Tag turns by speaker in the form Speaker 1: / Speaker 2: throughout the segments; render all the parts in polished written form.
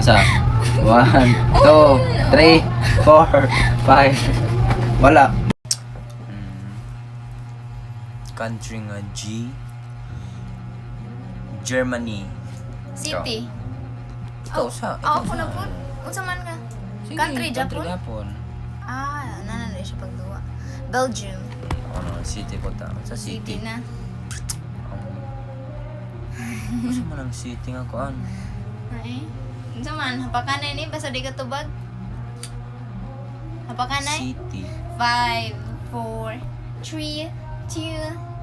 Speaker 1: Masa? 1, 2, 3, 4, 5. Wala. Country nga G. Germany.
Speaker 2: City.
Speaker 1: Ikaw sa.
Speaker 2: Ako na po. Unsa man ka? Country, Japan?
Speaker 1: Japon.
Speaker 2: Nanan siya pagduwa. Belgium.
Speaker 1: Ano, city po ta. Sa city.
Speaker 2: City na.
Speaker 1: Gusto mo ng city nga kuan?
Speaker 2: Ay. Unsa man, hapakanay ni basta di ka tubag. Hapakanay.
Speaker 1: City.
Speaker 2: 5, 4, 3, 2,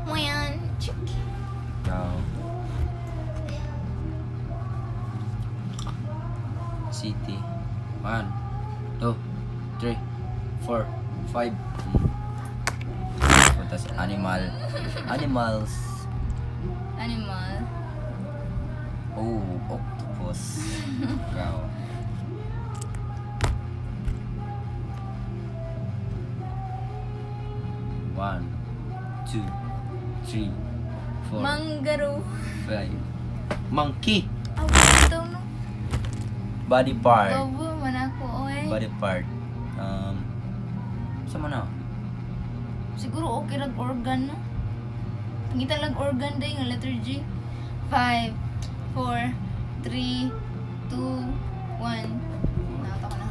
Speaker 2: 1.
Speaker 1: Ikaw. City. 1, 2, 3, 4, 5. Tapos animal. Animals.
Speaker 2: Animal.
Speaker 1: Oh, octopus. Ikaw. One, 2, 3, 4,
Speaker 2: Manggaro.
Speaker 1: 5. Monkey.
Speaker 2: Ito no.
Speaker 1: Body part.
Speaker 2: Tobo man ako oy.
Speaker 1: Body part. Sama na.
Speaker 2: Siguro okay lang organ no. Pangita lang organ day nga letter G. 5, 4, 3, 2, 1. Nakata ko na.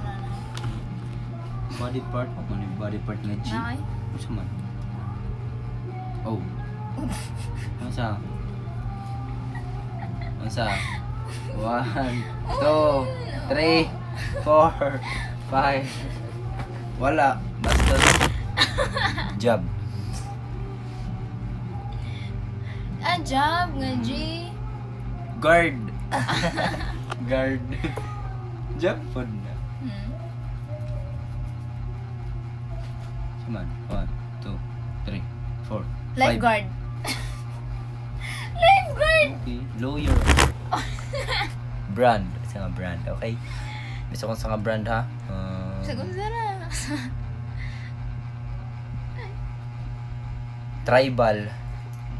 Speaker 1: Body part. Ako na yung body part nga G.
Speaker 2: Nakay.
Speaker 1: Ano man? Oh. Masa? Masa? 1, 2, 3, 4, 5. Wala. Basta. Job.
Speaker 2: Job nga G.
Speaker 1: Guard. Guard. Job po na. Saman. 1, 2, 3, 4, 5.
Speaker 2: Lifeguard. Lifeguard.
Speaker 1: Okay. Lawyer. Brand. Isa nga brand. Okay. Gusto kong sa nga brand ha.
Speaker 2: Sagot na.
Speaker 1: Tribal.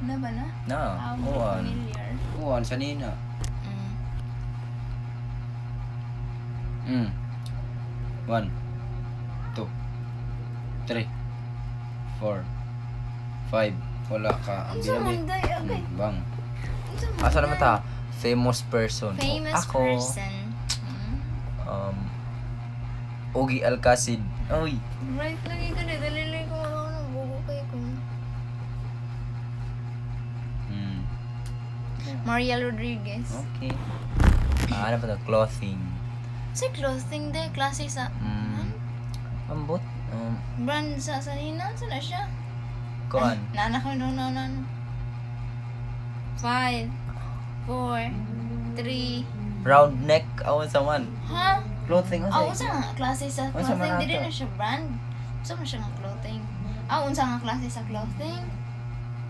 Speaker 2: Na ba na?
Speaker 1: Na. Uwan.
Speaker 2: Familiar.
Speaker 1: Uwan. Sanina. 1, 2, 3, 4, 5. Wala ka. Ang
Speaker 2: Unsa
Speaker 1: binabi.
Speaker 2: man day? Okay.
Speaker 1: Bang.
Speaker 2: Unsa man
Speaker 1: Asa
Speaker 2: day?
Speaker 1: naman ta? Famous person.
Speaker 2: Famous
Speaker 1: Ako.
Speaker 2: person.
Speaker 1: Ogie Alcacid. Uy.
Speaker 2: Right lagi ka na. Dalilay ko ano. Bugo kayo ko. Maria Rodriguez.
Speaker 1: Okay. Ano pa to? Clothing.
Speaker 2: Sa clothing day. Klase sa...
Speaker 1: Ambot.
Speaker 2: Brand sa Nina. Saan na siya?
Speaker 1: Kuan.
Speaker 2: Nana ko no. 5, 4, 3.
Speaker 1: Round neck. Awan sa man.
Speaker 2: Ha?
Speaker 1: Clothing.
Speaker 2: Unsa nga klase sa
Speaker 1: Unsa man
Speaker 2: clothing? Dili
Speaker 1: ato?
Speaker 2: na siya brand. Unsa man siya nga clothing? Unsa nga klase sa clothing?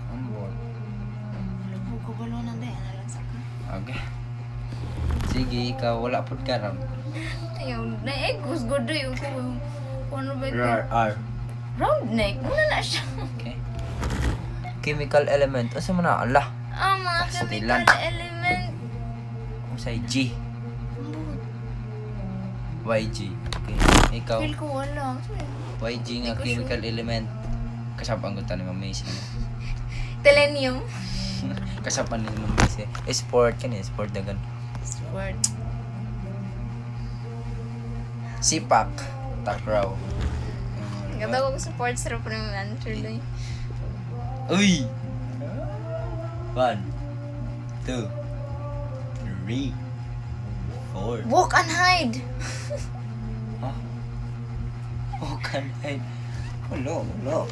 Speaker 1: Ambot.
Speaker 2: Lubog ko balo na day. Ano lang sa ka?
Speaker 1: Okay. Sige, ikaw. Wala po ka ram.
Speaker 2: Ayaw na gusgodo yung ko. Ano ba ito?
Speaker 1: R.
Speaker 2: Round neck. Muna na siya.
Speaker 1: Okay. Chemical element. Asa mo na? Allah.
Speaker 2: Mga
Speaker 1: Pastilan.
Speaker 2: chemical element.
Speaker 1: Usay G. YG. Okay. Ikaw.
Speaker 2: Feel ko wala.
Speaker 1: YG nga
Speaker 2: Hindi ko
Speaker 1: chemical element. Kasapang ko ni Ma'am Macy.
Speaker 2: Telenium.
Speaker 1: Kasapan ni Ma'am Macy. Sport ka sport na gan.
Speaker 2: Sport.
Speaker 1: Sipak. Takraw.
Speaker 2: Ganda ko support sa rin yung answer doon.
Speaker 1: Uy! 1, 2, 3, 4.
Speaker 2: Walk and hide.
Speaker 1: Oh, kan ay. Wala.